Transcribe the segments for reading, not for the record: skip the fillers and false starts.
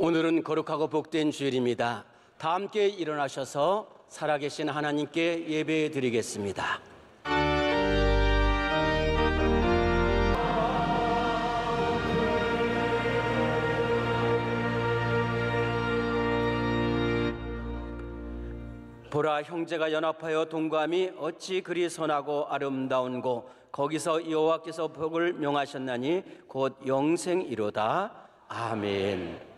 오늘은 거룩하고 복된 주일입니다. 다 함께 일어나셔서 살아계신 하나님께 예배 드리겠습니다. 보라, 형제가 연합하여 동거함이 어찌 그리 선하고 아름다운고, 거기서 여호와께서 복을 명하셨나니 곧 영생이로다. 아멘.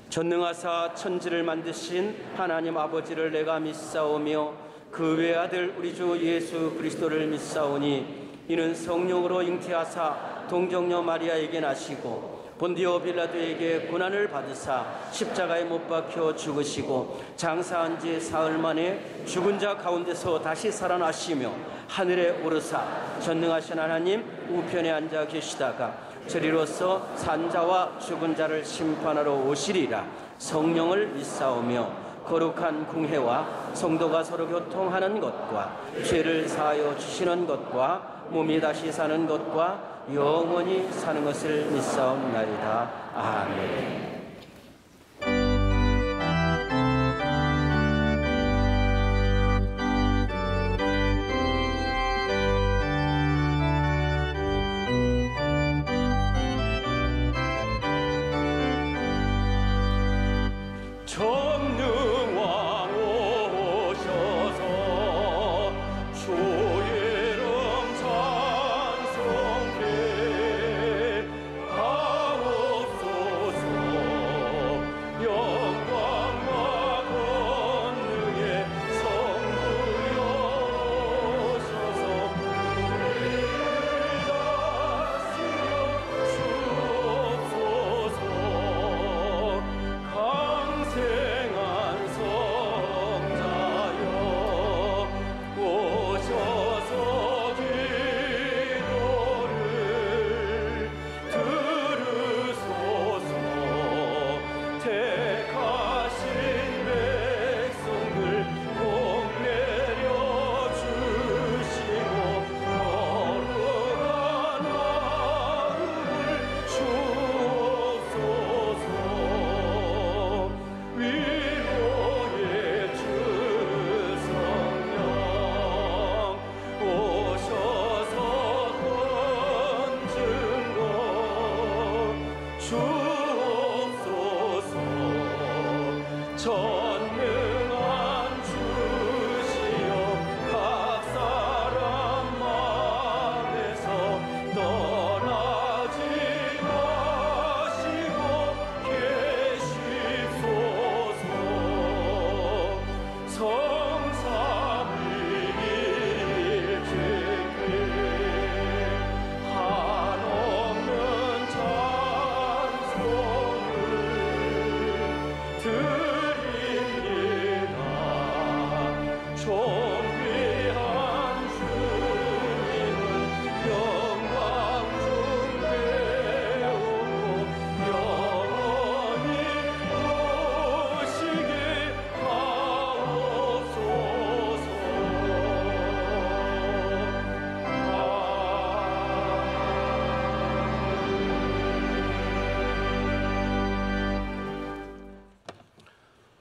전능하사 천지를 만드신 하나님 아버지를 내가 믿사오며 그 외아들 우리 주 예수 그리스도를 믿사오니, 이는 성령으로 잉태하사 동정녀 마리아에게 나시고 본디오 빌라도에게 고난을 받으사 십자가에 못 박혀 죽으시고 장사한 지 사흘 만에 죽은 자 가운데서 다시 살아나시며 하늘에 오르사 전능하신 하나님 우편에 앉아 계시다가 저리로서 산자와 죽은 자를 심판하러 오시리라. 성령을 믿사오며 거룩한 공회와 성도가 서로 교통하는 것과 죄를 사하여 주시는 것과 몸이 다시 사는 것과 영원히 사는 것을 믿사옵나이다. 아멘.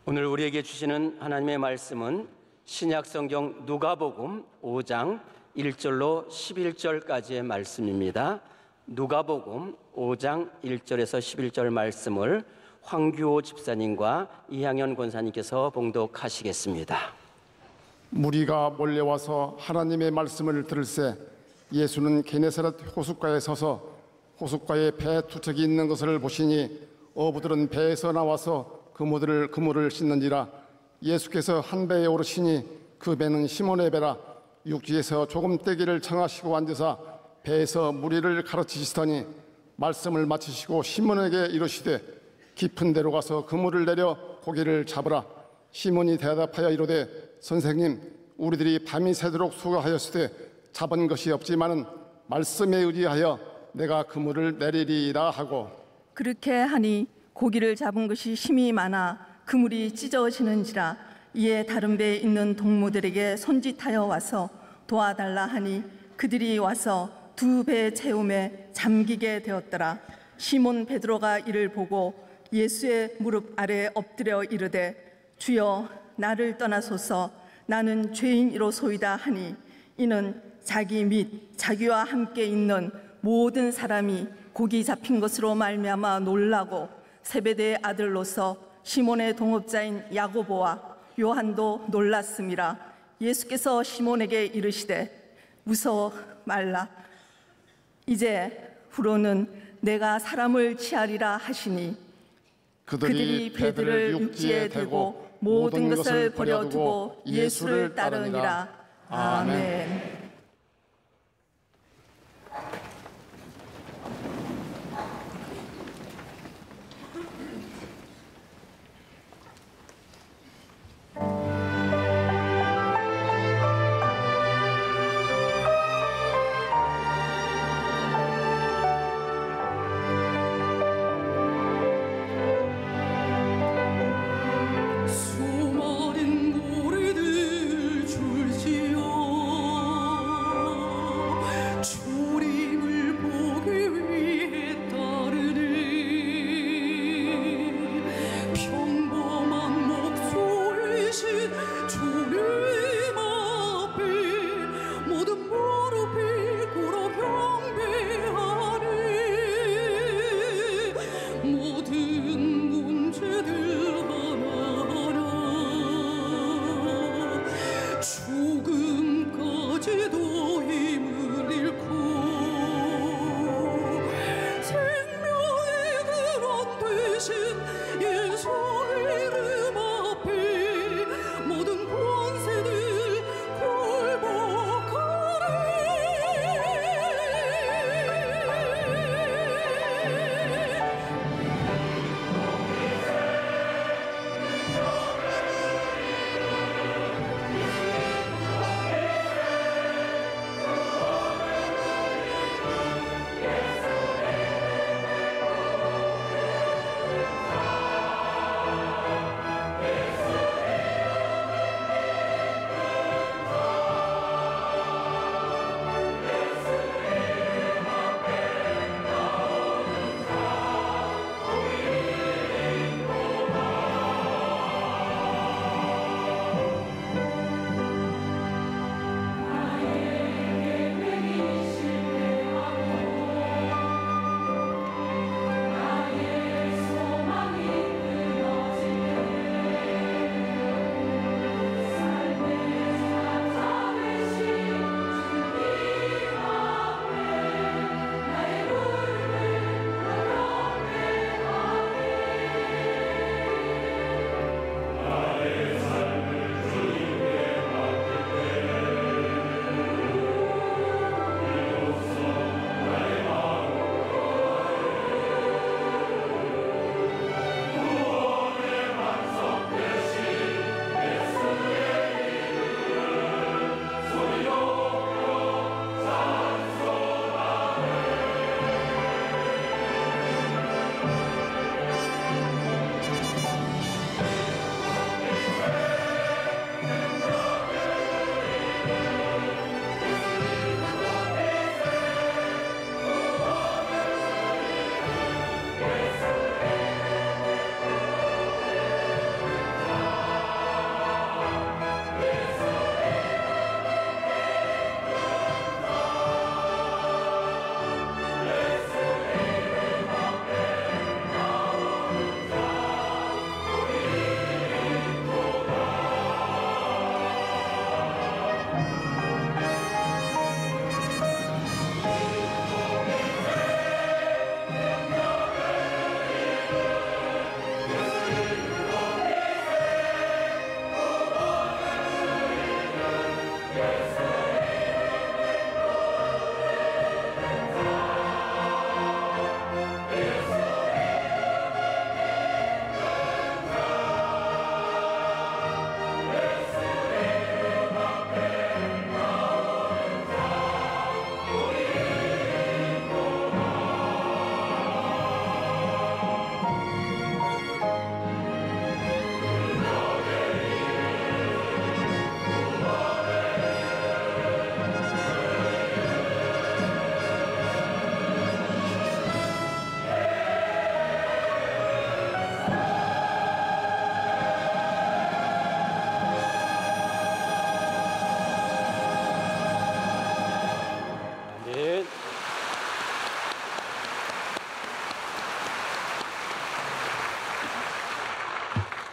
오늘 우리에게 주시는 하나님의 말씀은 신약성경 누가복음 5장 1절로 11절까지의 말씀입니다. 누가복음 5장 1절에서 11절 말씀을 황규호 집사님과 이향현 권사님께서 봉독하시겠습니다. 무리가 몰려와서 하나님의 말씀을 들을새 예수는 게네사렛 호숫가에 서서 호숫가에 배 두 척이 있는 것을 보시니 어부들은 배에서 나와서 그물을 씻는지라. 예수께서 한 배에 오르시니 그 배는 시몬의 배라. 육지에서 조금 떼기를 청하시고 앉으사 배에서 무리를 가르치시더니 말씀을 마치시고 시몬에게 이르시되 깊은 데로 가서 그물을 내려 고기를 잡으라. 시몬이 대답하여 이르되 선생님, 우리들이 밤이 새도록 수고하였으되 잡은 것이 없지만은 말씀에 의지하여 내가 그물을 내리리이다 하고. 그렇게 하니 고기를 잡은 것이 심히 많아 그물이 찢어지는지라. 이에 다른 배에 있는 동무들에게 손짓하여 와서 도와달라 하니 그들이 와서 두 배 채움에 잠기게 되었더라. 시몬 베드로가 이를 보고 예수의 무릎 아래 엎드려 이르되 주여, 나를 떠나소서, 나는 죄인이로소이다 하니 이는 자기 및 자기와 함께 있는 모든 사람이 고기 잡힌 것으로 말미암아 놀라고 세베대의 아들로서 시몬의 동업자인 야고보와 요한도 놀랐음이라. 예수께서 시몬에게 이르시되 무서워 말라. 이제 후로는 내가 사람을 취하리라 하시니 그들이 배들을 육지에 대고 모든 것을 버려두고 예수를 따르니라. 아멘. 수많은 노래들 줄지어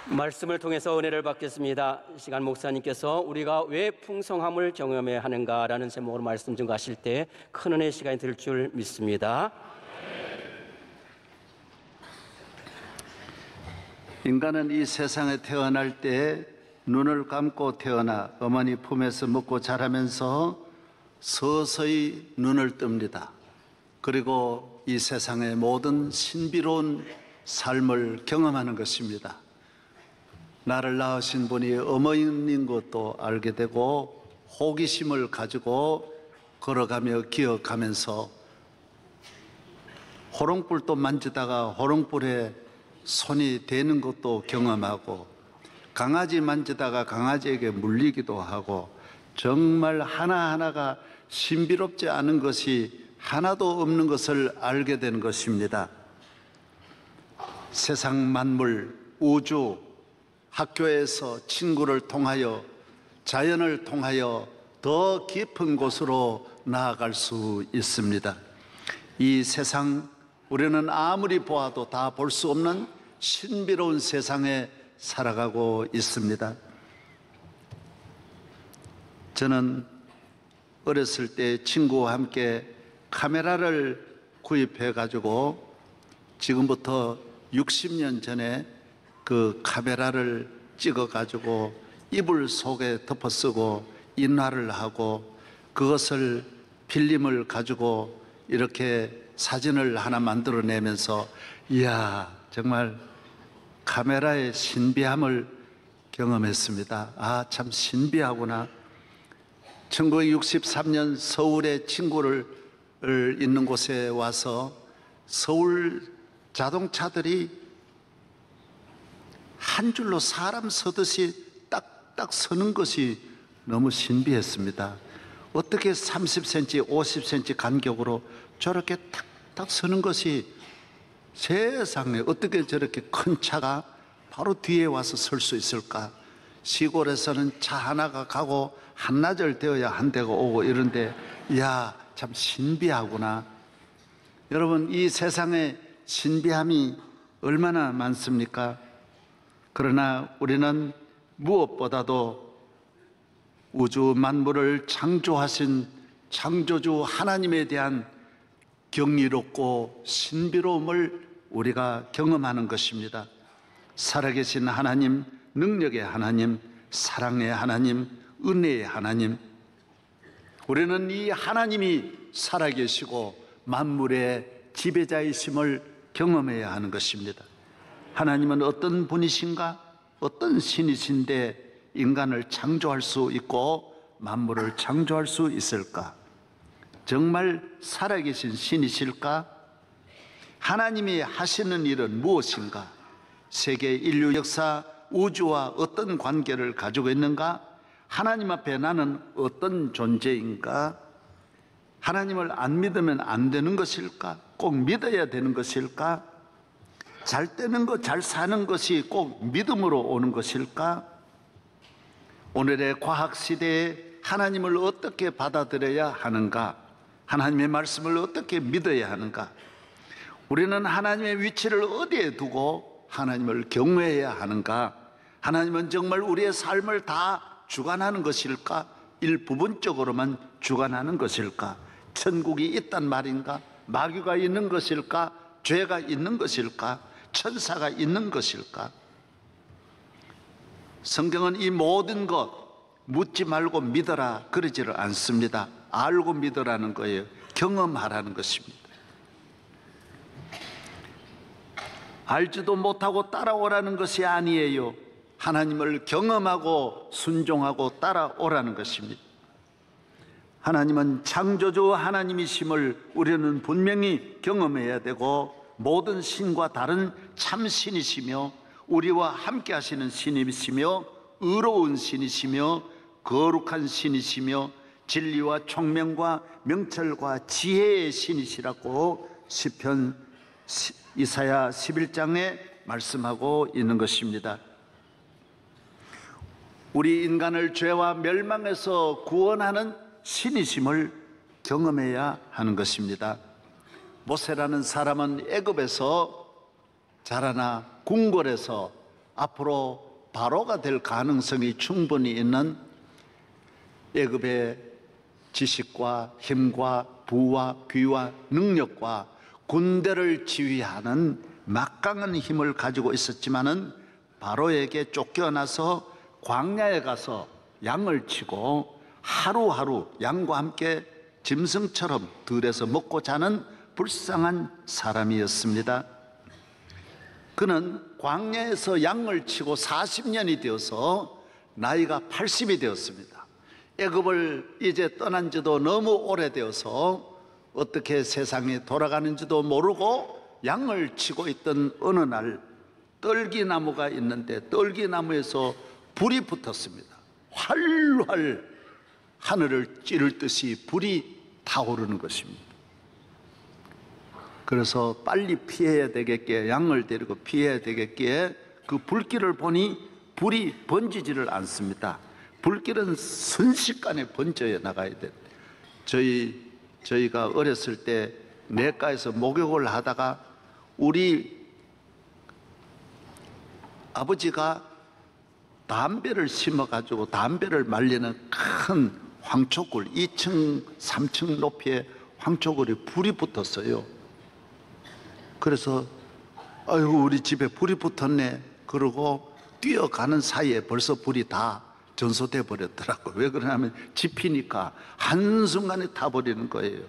말씀을 통해서 은혜를 받겠습니다. 이 시간 목사님께서 우리가 왜 풍성함을 경험해야 하는가라는 제목으로 말씀 증거하실 때 큰 은혜의 시간이 될 줄 믿습니다. 인간은 이 세상에 태어날 때 눈을 감고 태어나 어머니 품에서 먹고 자라면서 서서히 눈을 뜹니다. 그리고 이 세상의 모든 신비로운 삶을 경험하는 것입니다. 나를 낳으신 분이 어머니인 것도 알게 되고 호기심을 가지고 걸어가며 기억하면서 호롱불도 만지다가 호롱불에 손이 대는 것도 경험하고 강아지 만지다가 강아지에게 물리기도 하고 정말 하나하나가 신비롭지 않은 것이 하나도 없는 것을 알게 되는 것입니다. 세상 만물, 우주, 학교에서 친구를 통하여 자연을 통하여 더 깊은 곳으로 나아갈 수 있습니다. 이 세상 우리는 아무리 보아도 다 볼 수 없는 신비로운 세상에 살아가고 있습니다. 저는 어렸을 때 친구와 함께 카메라를 구입해 가지고 지금부터 60년 전에 그 카메라를 찍어 가지고 이불 속에 덮어 쓰고 인화를 하고 그것을 필름을 가지고 이렇게 사진을 하나 만들어내면서 이야, 정말 카메라의 신비함을 경험했습니다. 아, 참 신비하구나. 1963년 서울에 친구를 있는 곳에 와서 서울 자동차들이 한 줄로 사람 서듯이 딱딱 서는 것이 너무 신비했습니다. 어떻게 30cm, 50cm 간격으로 저렇게 탁탁 서는 것이 세상에 어떻게 저렇게 큰 차가 바로 뒤에 와서 설 수 있을까? 시골에서는 차 하나가 가고 한나절 되어야 한 대가 오고 이런데 이야, 참 신비하구나. 여러분, 이 세상에 신비함이 얼마나 많습니까? 그러나 우리는 무엇보다도 우주 만물을 창조하신 창조주 하나님에 대한 경이롭고 신비로움을 우리가 경험하는 것입니다. 살아계신 하나님, 능력의 하나님, 사랑의 하나님, 은혜의 하나님, 우리는 이 하나님이 살아계시고 만물의 지배자이심을 경험해야 하는 것입니다. 하나님은 어떤 분이신가? 어떤 신이신데 인간을 창조할 수 있고 만물을 창조할 수 있을까? 정말 살아계신 신이실까? 하나님이 하시는 일은 무엇인가? 세계 인류 역사 우주와 어떤 관계를 가지고 있는가? 하나님 앞에 나는 어떤 존재인가? 하나님을 안 믿으면 안 되는 것일까? 꼭 믿어야 되는 것일까? 잘 되는 것, 잘 사는 것이 꼭 믿음으로 오는 것일까? 오늘의 과학 시대에 하나님을 어떻게 받아들여야 하는가? 하나님의 말씀을 어떻게 믿어야 하는가? 우리는 하나님의 위치를 어디에 두고 하나님을 경외해야 하는가? 하나님은 정말 우리의 삶을 다 주관하는 것일까? 일부분적으로만 주관하는 것일까? 천국이 있단 말인가? 마귀가 있는 것일까? 죄가 있는 것일까? 천사가 있는 것일까? 성경은 이 모든 것 묻지 말고 믿어라 그러지를 않습니다. 알고 믿으라는 거예요. 경험하라는 것입니다. 알지도 못하고 따라오라는 것이 아니에요. 하나님을 경험하고 순종하고 따라오라는 것입니다. 하나님은 창조주 하나님이심을 우리는 분명히 경험해야 되고 모든 신과 다른 참신이시며 우리와 함께 하시는 신이시며 의로운 신이시며 거룩한 신이시며 진리와 총명과 명철과 지혜의 신이시라고 시편 이사야 11장에 말씀하고 있는 것입니다. 우리 인간을 죄와 멸망에서 구원하는 신이심을 경험해야 하는 것입니다. 모세라는 사람은 애굽에서 자라나 궁궐에서 앞으로 바로가 될 가능성이 충분히 있는 애굽의 지식과 힘과 부와 귀와 능력과 군대를 지휘하는 막강한 힘을 가지고 있었지만은 바로에게 쫓겨나서 광야에 가서 양을 치고 하루하루 양과 함께 짐승처럼 들에서 먹고 자는 불쌍한 사람이었습니다. 그는 광야에서 양을 치고 40년이 되어서 나이가 80이 되었습니다. 애굽을 이제 떠난 지도 너무 오래되어서 어떻게 세상이 돌아가는지도 모르고 양을 치고 있던 어느 날 떨기나무가 있는데 떨기나무에서 불이 붙었습니다. 활활 하늘을 찌를 듯이 불이 타오르는 것입니다. 그래서 빨리 피해야 되겠기에 양을 데리고 피해야 되겠기에 그 불길을 보니 불이 번지지를 않습니다. 불길은 순식간에 번져 나가야 돼. 저희가 어렸을 때 냇가에서 목욕을 하다가 우리 아버지가 담배를 심어가지고 담배를 말리는 큰 황초굴 2층 3층 높이의 황초굴에 불이 붙었어요. 그래서 아이고 우리 집에 불이 붙었네 그러고 뛰어가는 사이에 벌써 불이 다 전소돼 버렸더라고요. 왜 그러냐면 지피니까 한순간에 타버리는 거예요.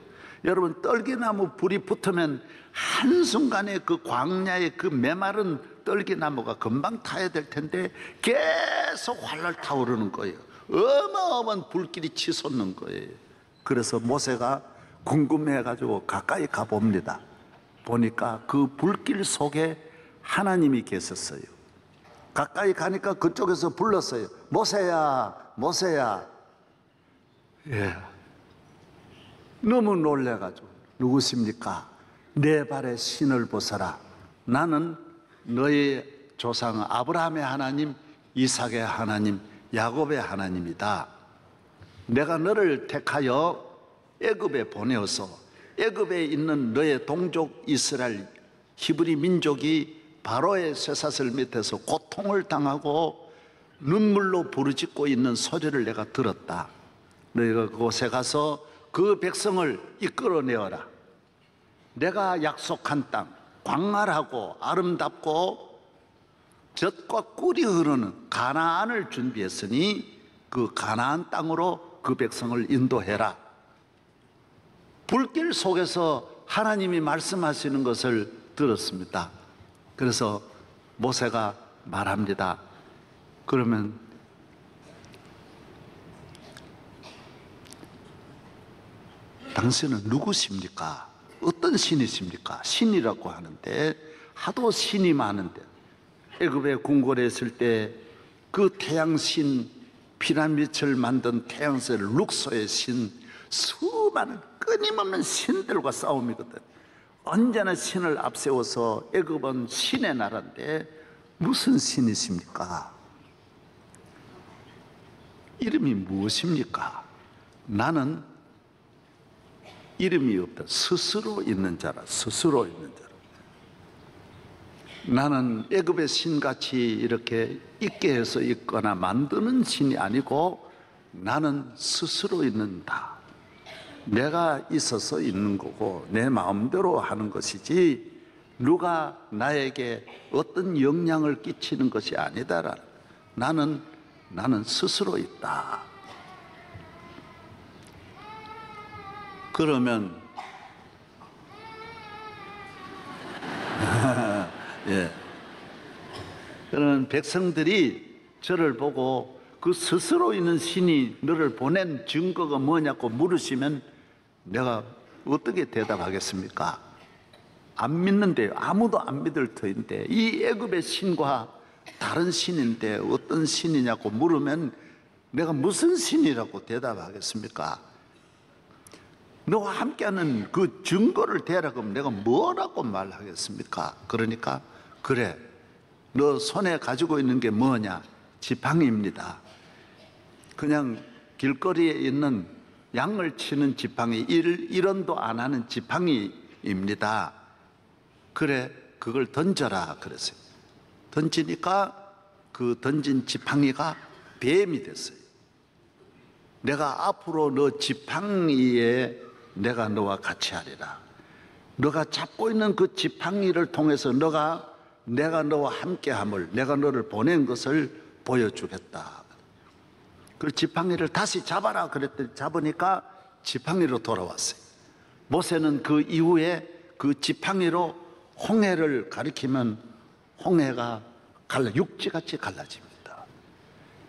여러분 떨기나무 불이 붙으면 한순간에 그 광야의 그 메마른 떨기나무가 금방 타야 될 텐데 계속 활활 타오르는 거예요. 어마어마한 불길이 치솟는 거예요. 그래서 모세가 궁금해가지고 가까이 가봅니다. 보니까 그 불길 속에 하나님이 계셨어요. 가까이 가니까 그쪽에서 불렀어요. 모세야, 모세야. 예. 너무 놀래가지고 누구십니까? 내 발에 신을 벗어라. 나는 너의 조상 아브라함의 하나님, 이삭의 하나님, 야곱의 하나님이다. 내가 너를 택하여 애굽에 보내어서 애굽에 있는 너의 동족 이스라엘 히브리 민족이 바로의 쇠사슬 밑에서 고통을 당하고 눈물로 부르짖고 있는 소리를 내가 들었다. 너희가 그곳에 가서 그 백성을 이끌어내어라. 내가 약속한 땅, 광활하고 아름답고 젖과 꿀이 흐르는 가나안을 준비했으니 그 가나안 땅으로 그 백성을 인도해라. 불길 속에서 하나님이 말씀하시는 것을 들었습니다. 그래서 모세가 말합니다. 그러면 당신은 누구십니까? 어떤 신이십니까? 신이라고 하는데 하도 신이 많은데 애굽에 궁궐에 있을 때 그 태양신 피라미드를 만든 태양신 룩소의 신 수많은 끊임없는 신들과 싸움이거든. 언제나 신을 앞세워서 애굽은 신의 나라인데 무슨 신이십니까? 이름이 무엇입니까? 나는 이름이 없다. 스스로 있는 자라. 스스로 있는 자라. 나는 애굽의 신같이 이렇게 있게 해서 있거나 만드는 신이 아니고 나는 스스로 있는다. 내가 있어서 있는 거고 내 마음대로 하는 것이지 누가 나에게 어떤 영향을 끼치는 것이 아니다. 나는 스스로 있다. 그러면 예. 그러면 백성들이 저를 보고 그 스스로 있는 신이 너를 보낸 증거가 뭐냐고 물으시면 내가 어떻게 대답하겠습니까? 안 믿는데요. 아무도 안 믿을 터인데 이 애굽의 신과 다른 신인데 어떤 신이냐고 물으면 내가 무슨 신이라고 대답하겠습니까? 너와 함께하는 그 증거를 대라고 하면 내가 뭐라고 말하겠습니까? 그러니까 그래, 너 손에 가지고 있는 게 뭐냐? 지팡이입니다. 그냥 길거리에 있는 양을 치는 지팡이, 일원도 안 하는 지팡이입니다. 그래, 그걸 던져라 그랬어요. 던지니까 그 던진 지팡이가 뱀이 됐어요. 내가 앞으로 너 지팡이에 내가 너와 같이 하리라. 너가 잡고 있는 그 지팡이를 통해서 내가 너와 함께함을, 내가 너를 보낸 것을 보여주겠다. 그 지팡이를 다시 잡아라 그랬더니 잡으니까 지팡이로 돌아왔어요. 모세는 그 이후에 그 지팡이로 홍해를 가리키면 홍해가 육지같이 갈라집니다.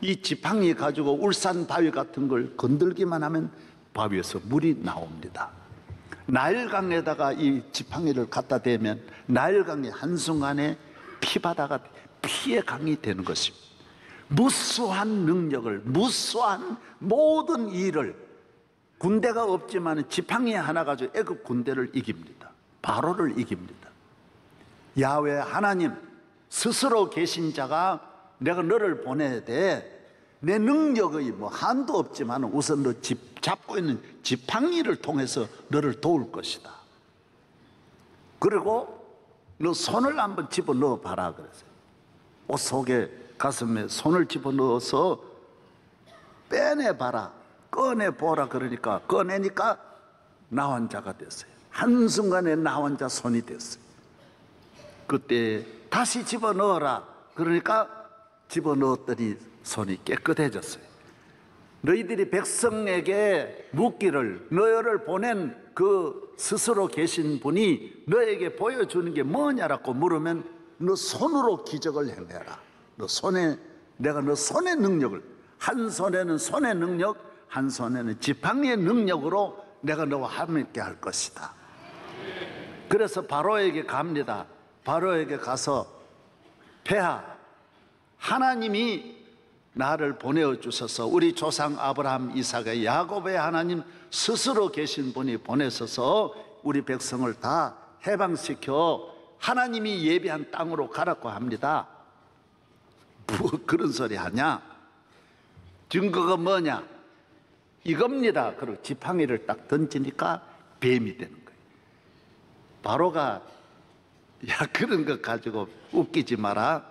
이 지팡이 가지고 울산 바위 같은 걸 건들기만 하면 바위에서 물이 나옵니다. 나일강에다가 이 지팡이를 갖다 대면 나일강이 한순간에 피바다가 피의 강이 되는 것입니다. 무수한 능력을, 무수한 모든 일을, 군대가 없지만 지팡이 하나 가지고 애굽 군대를 이깁니다. 바로를 이깁니다. 야훼 하나님 스스로 계신 자가 내가 너를 보내야 돼. 내 능력의 한도 없지만 우선 너 잡고 있는 지팡이를 통해서 너를 도울 것이다. 그리고 너 손을 한번 집어넣어 봐라 그랬어요. 옷 속에 가슴에 손을 집어넣어서 빼내봐라, 꺼내보라. 그러니까 꺼내니까 나환자가 됐어요. 한순간에 나환자 손이 됐어요. 그때 다시 집어넣어라 그러니까 집어넣었더니 손이 깨끗해졌어요. 너희들이 백성에게 묻기를, 너희를 보낸 그 스스로 계신 분이 너에게 보여주는 게 뭐냐라고 물으면 너 손으로 기적을 행해라. 내가 너 손의 능력을, 한 손에는 손의 능력, 한 손에는 지팡이의 능력으로 내가 너와 함께 할 것이다. 그래서 바로에게 갑니다. 바로에게 가서 폐하, 하나님이 나를 보내주셔서 우리 조상 아브라함, 이삭의 야곱의 하나님 스스로 계신 분이 보내셔서 우리 백성을 다 해방시켜 하나님이 예비한 땅으로 가라고 합니다. 뭐 그런 소리 하냐? 증거가 뭐냐? 이겁니다. 그리고 지팡이를 딱 던지니까 뱀이 되는 거예요. 바로가 야 그런 것 가지고 웃기지 마라.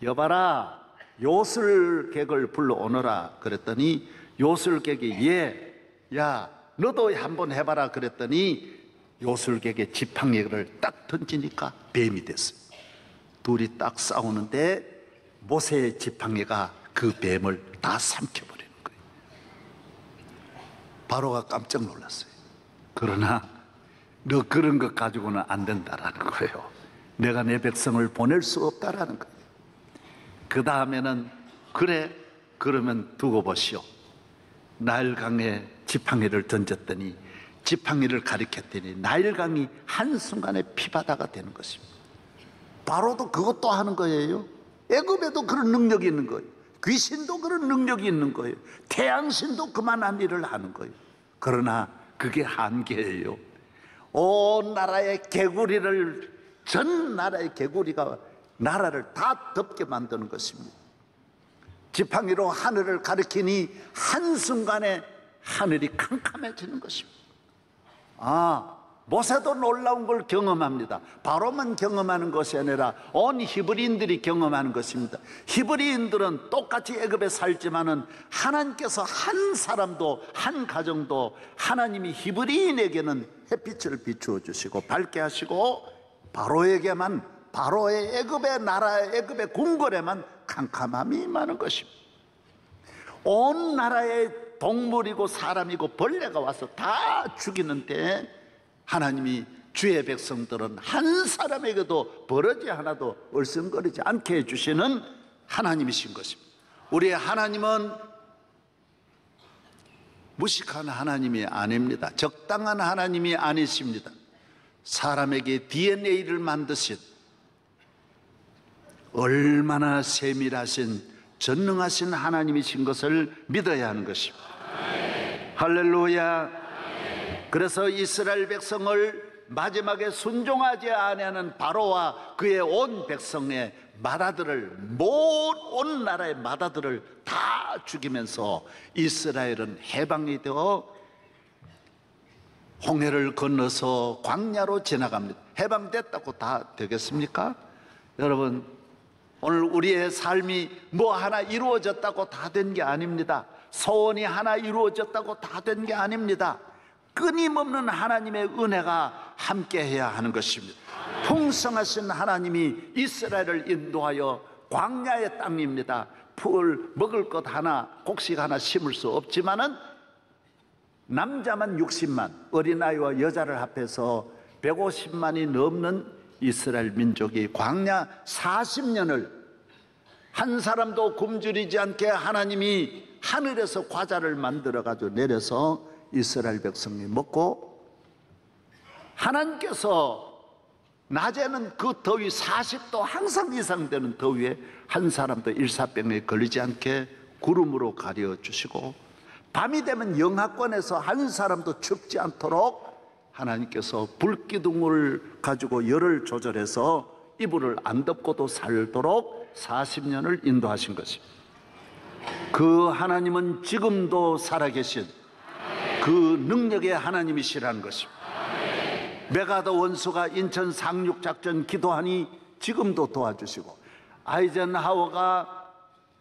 여봐라, 요술객을 불러오너라 그랬더니 요술객이 야 너도 한번 해봐라 그랬더니 요술객의 지팡이를 딱 던지니까 뱀이 됐어요. 둘이 딱 싸우는데 모세의 지팡이가 그 뱀을 다 삼켜버리는 거예요. 바로가 깜짝 놀랐어요. 그러나 너 그런 것 가지고는 안 된다라는 거예요. 내가 내 백성을 보낼 수 없다라는 거예요. 그 다음에는 그래 그러면 두고 보시오. 나일강에 지팡이를 던졌더니 지팡이를 가리켰더니 나일강이 한순간에 피바다가 되는 것입니다. 바로도 그것도 하는 거예요. 애굽에도 그런 능력이 있는 거예요. 귀신도 그런 능력이 있는 거예요. 태양신도 그만한 일을 하는 거예요. 그러나 그게 한계예요. 온 나라의 개구리를, 전 나라의 개구리가 나라를 다 덮게 만드는 것입니다. 지팡이로 하늘을 가리키니 한순간에 하늘이 캄캄해지는 것입니다. 모세도 놀라운 걸 경험합니다. 바로만 경험하는 것이 아니라 온 히브리인들이 경험하는 것입니다. 히브리인들은 똑같이 애굽에 살지만은 하나님께서 한 사람도, 한 가정도 하나님이 히브리인에게는 햇빛을 비추어 주시고 밝게 하시고 바로에게만, 바로의 애굽의 나라의 애굽의 궁궐에만 캄캄함이 임하는 것입니다. 온 나라의 동물이고 사람이고 벌레가 와서 다 죽이는데 하나님이 주의 백성들은 한 사람에게도 버러지 하나도 얼썽거리지 않게 해주시는 하나님이신 것입니다. 우리의 하나님은 무식한 하나님이 아닙니다. 적당한 하나님이 아니십니다. 사람에게 DNA를 만드신 얼마나 세밀하신 전능하신 하나님이신 것을 믿어야 하는 것입니다. 할렐루야. 그래서 이스라엘 백성을 마지막에 순종하지 아니하는 바로와 그의 온 백성의 마다들을, 온 나라의 마다들을 다 죽이면서 이스라엘은 해방이 되어 홍해를 건너서 광야로 지나갑니다. 해방됐다고 다 되겠습니까? 여러분, 오늘 우리의 삶이 뭐 하나 이루어졌다고 다 된 게 아닙니다. 소원이 하나 이루어졌다고 다 된 게 아닙니다. 끊임없는 하나님의 은혜가 함께해야 하는 것입니다. 풍성하신 하나님이 이스라엘을 인도하여 광야의 땅입니다. 풀 먹을 것 하나, 곡식 하나 심을 수 없지만은 남자만 60만, 어린아이와 여자를 합해서 150만이 넘는 이스라엘 민족이 광야 40년을 한 사람도 굶주리지 않게 하나님이 하늘에서 과자를 만들어 가지고 내려서 이스라엘 백성이 먹고, 하나님께서 낮에는 그 더위 40도 항상 이상 되는 더위에 한 사람도 일사병에 걸리지 않게 구름으로 가려 주시고, 밤이 되면 영하권에서 한 사람도 춥지 않도록 하나님께서 불기둥을 가지고 열을 조절해서 이불을 안 덮고도 살도록 40년을 인도하신 것입니다. 그 하나님은 지금도 살아계신 그 능력의 하나님이시라는 것입니다. 메가더 원수가 인천 상륙작전 기도하니 지금도 도와주시고, 아이젠하워가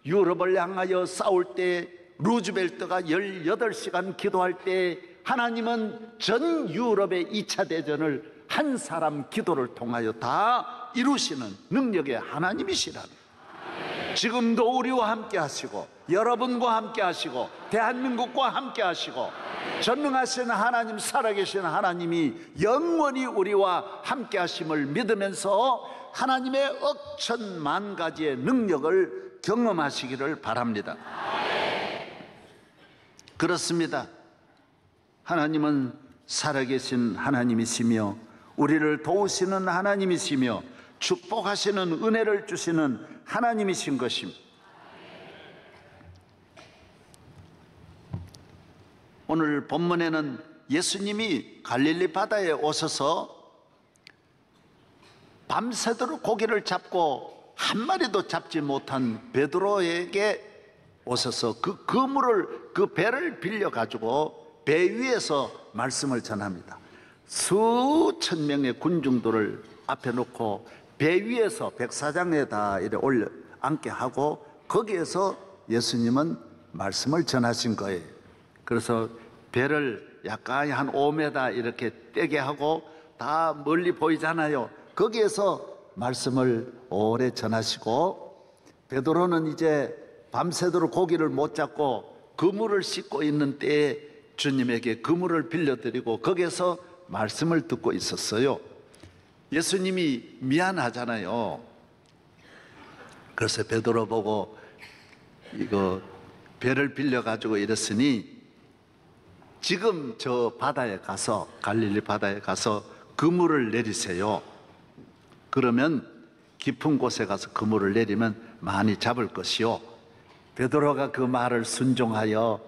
유럽을 향하여 싸울 때 루즈벨트가 18시간 기도할 때 하나님은 전 유럽의 2차 대전을 한 사람 기도를 통하여 다 이루시는 능력의 하나님이시라는, 지금도 우리와 함께 하시고 여러분과 함께 하시고 대한민국과 함께 하시고 전능하신 하나님, 살아계신 하나님이 영원히 우리와 함께 하심을 믿으면서 하나님의 억천만 가지의 능력을 경험하시기를 바랍니다. 그렇습니다. 하나님은 살아계신 하나님이시며 우리를 도우시는 하나님이시며 축복하시는 은혜를 주시는 하나님이신 것입니다. 오늘 본문에는 예수님이 갈릴리 바다에 오셔서 밤새도록 고기를 잡고 한 마리도 잡지 못한 베드로에게 오셔서 그 그물을, 그 배를 빌려 가지고 배 위에서 말씀을 전합니다. 수천 명의 군중들을 앞에 놓고 배 위에서 백사장에다 이렇게 올려 앉게 하고 거기에서 예수님은 말씀을 전하신 거예요. 그래서 배를 약간 한 5m 이렇게 떼게 하고 다 멀리 보이잖아요. 거기에서 말씀을 오래 전하시고, 베드로는 이제 밤새도록 고기를 못 잡고 그물을 씻고 있는 때에 주님에게 그물을 빌려드리고 거기에서 말씀을 듣고 있었어요. 예수님이 미안하잖아요. 그래서 베드로 보고 이거 배를 빌려가지고 이랬으니 지금 저 바다에 가서, 갈릴리 바다에 가서 그물을 내리세요. 그러면 깊은 곳에 가서 그물을 내리면 많이 잡을 것이요. 베드로가 그 말을 순종하여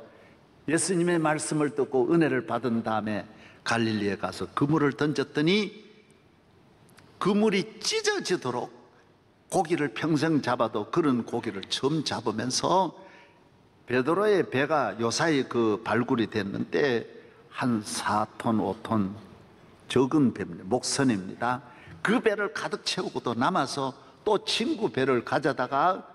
예수님의 말씀을 듣고 은혜를 받은 다음에 갈릴리에 가서 그물을 던졌더니 그물이 찢어지도록, 고기를 평생 잡아도 그런 고기를 처음 잡으면서 베드로의 배가 요사이 그 발굴이 됐는데 한 4톤, 5톤 적은 배입니다. 목선입니다. 그 배를 가득 채우고도 남아서 또 친구 배를 가져다가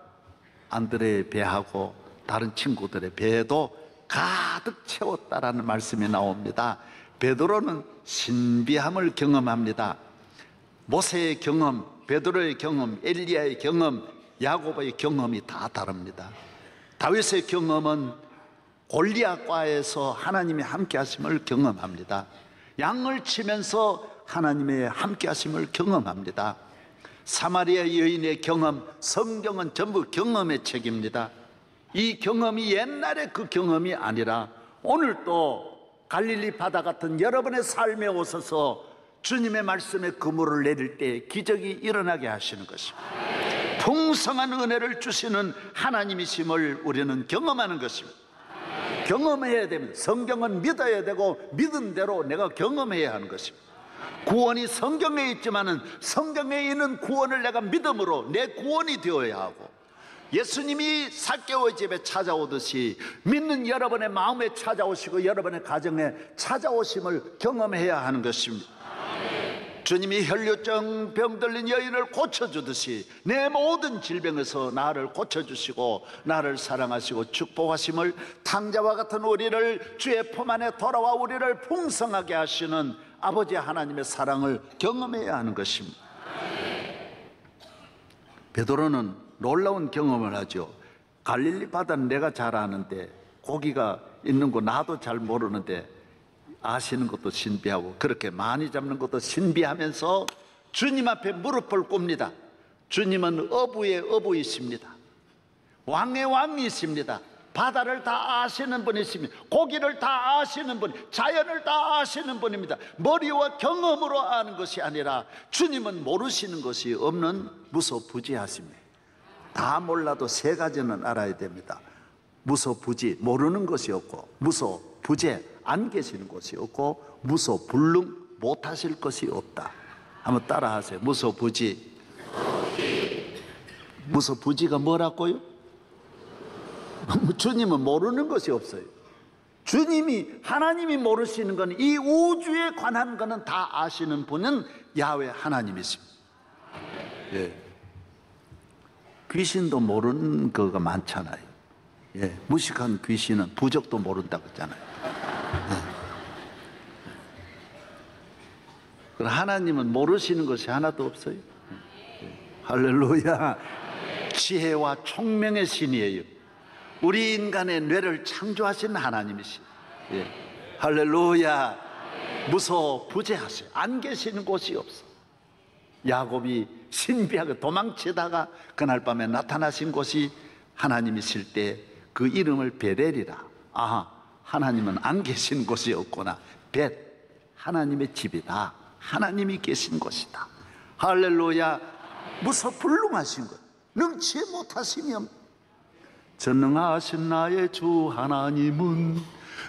안드레의 배하고 다른 친구들의 배에도 가득 채웠다라는 말씀이 나옵니다. 베드로는 신비함을 경험합니다. 모세의 경험, 베드로의 경험, 엘리야의 경험, 야고보의 경험이 다 다릅니다. 다윗의 경험은 골리앗과에서 하나님의 함께 하심을 경험합니다. 양을 치면서 하나님의 함께 하심을 경험합니다. 사마리아 여인의 경험, 성경은 전부 경험의 책입니다. 이 경험이 옛날의 그 경험이 아니라 오늘 또 갈릴리 바다 같은 여러분의 삶에 오셔서 주님의 말씀에 그물을 내릴 때 기적이 일어나게 하시는 것입니다. 풍성한 은혜를 주시는 하나님이심을 우리는 경험하는 것입니다. 경험해야 됩니다. 성경은 믿어야 되고 믿은 대로 내가 경험해야 하는 것입니다. 구원이 성경에 있지만은 성경에 있는 구원을 내가 믿음으로 내 구원이 되어야 하고, 예수님이 삭개오의 집에 찾아오듯이 믿는 여러분의 마음에 찾아오시고 여러분의 가정에 찾아오심을 경험해야 하는 것입니다. 주님이 혈류증 병 들린 여인을 고쳐주듯이 내 모든 질병에서 나를 고쳐주시고 나를 사랑하시고 축복하심을, 탕자와 같은 우리를 주의 품 안에 돌아와 우리를 풍성하게 하시는 아버지 하나님의 사랑을 경험해야 하는 것입니다. 베드로는 놀라운 경험을 하죠. 갈릴리 바다는 내가 잘 아는데, 고기가 있는 거 나도 잘 모르는데 아시는 것도 신비하고 그렇게 많이 잡는 것도 신비하면서 주님 앞에 무릎을 꿇습니다. 주님은 어부의 어부이십니다. 왕의 왕이십니다. 바다를 다 아시는 분이십니다. 고기를 다 아시는 분, 자연을 다 아시는 분입니다. 머리와 경험으로 아는 것이 아니라 주님은 모르시는 것이 없는 무소부지하십니다. 다 몰라도 세 가지는 알아야 됩니다. 무소부지, 모르는 것이 없고, 무소부재, 안 계시는 것이 없고, 무소불능, 못하실 것이 없다. 한번 따라 하세요. 무소부지. 무소부지가 뭐라고요? 주님은 모르는 것이 없어요. 하나님이 모르시는 건, 이 우주에 관한 거는 다 아시는 분은 야훼 하나님이십니다. 예. 귀신도 모르는 거가 많잖아요. 예. 무식한 귀신은 부적도 모른다고 했잖아요. 예. 하나님은 모르시는 것이 하나도 없어요. 예. 할렐루야. 지혜와 총명의 신이에요. 우리 인간의 뇌를 창조하신 하나님이시. 예. 할렐루야. 무소부재하세요. 안 계시는 곳이 없어. 야곱이 신비하게 도망치다가 그날 밤에 나타나신 곳이 하나님이실 때 그 이름을 베델이라. 아하, 하나님은 안 계신 곳이 없구나. 벳, 하나님의 집이다. 하나님이 계신 곳이다. 할렐루야. 무소불능하신 것, 능치 못하심이 없. 전능하신 나의 주 하나님은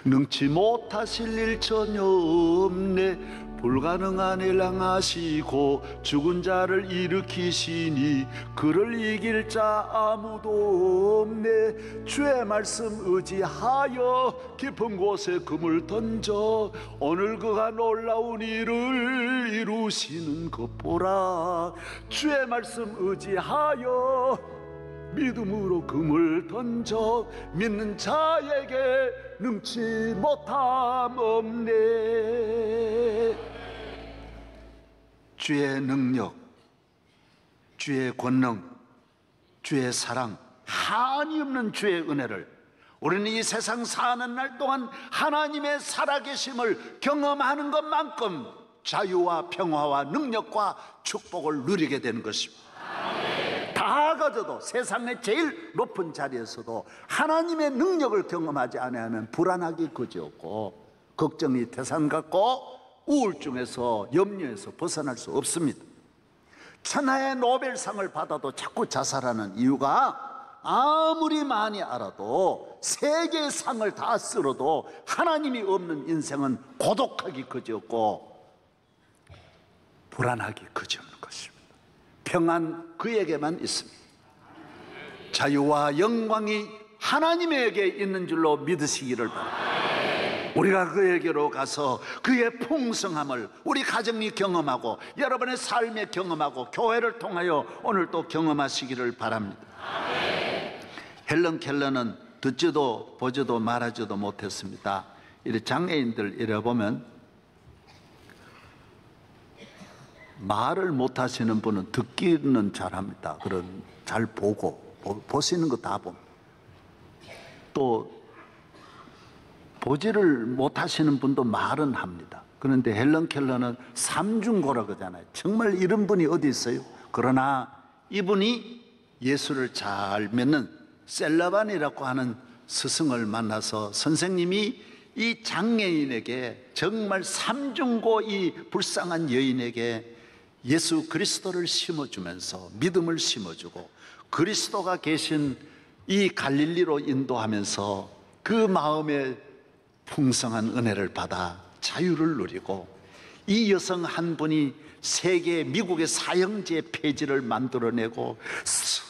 능치 못하실 일 전혀 없네. 불가능한 일 행하시고 죽은 자를 일으키시니 그를 이길 자 아무도 없네. 주의 말씀 의지하여 깊은 곳에 금을 던져 오늘 그가 놀라운 일을 이루시는 것 보라. 주의 말씀 의지하여 믿음으로 금을 던져 믿는 자에게 능치 못함 없네. 주의 능력, 주의 권능, 주의 사랑, 한이 없는 주의 은혜를 우리는 이 세상 사는 날 동안 하나님의 살아계심을 경험하는 것만큼 자유와 평화와 능력과 축복을 누리게 되는 것입니다. 다 가져도 세상의 제일 높은 자리에서도 하나님의 능력을 경험하지 않으면 불안하기 그지없고 걱정이 태산 같고 우울증에서 염려에서 벗어날 수 없습니다. 천하의 노벨상을 받아도 자꾸 자살하는 이유가 아무리 많이 알아도 세계의 상을 다 쓸어도 하나님이 없는 인생은 고독하기 그지없고 불안하기 그지없는 것입니다. 평안 그에게만 있습니다. 자유와 영광이 하나님에게 있는 줄로 믿으시기를 바랍니다. 우리가 그에게로 가서 그의 풍성함을 우리 가정이 경험하고 여러분의 삶에 경험하고 교회를 통하여 오늘 또 경험하시기를 바랍니다. 헬런 켈러는 듣지도 보지도 말하지도 못했습니다. 이 장애인들 이래 보면 말을 못하시는 분은 듣기는 잘합니다. 그런 잘 보고 보시는 거 다 봅니다. 또 보지를 못하시는 분도 말은 합니다. 그런데 헬런 켈러는 삼중고라 그러잖아요. 정말 이런 분이 어디 있어요? 그러나 이분이 예수를 잘 믿는 셀라반이라고 하는 스승을 만나서 선생님이 이 장애인에게 정말 삼중고 이 불쌍한 여인에게 예수 그리스도를 심어주면서 믿음을 심어주고 그리스도가 계신 이 갈릴리로 인도하면서 그 마음에 풍성한 은혜를 받아 자유를 누리고 이 여성 한 분이 세계 미국의 사형제 폐지를 만들어내고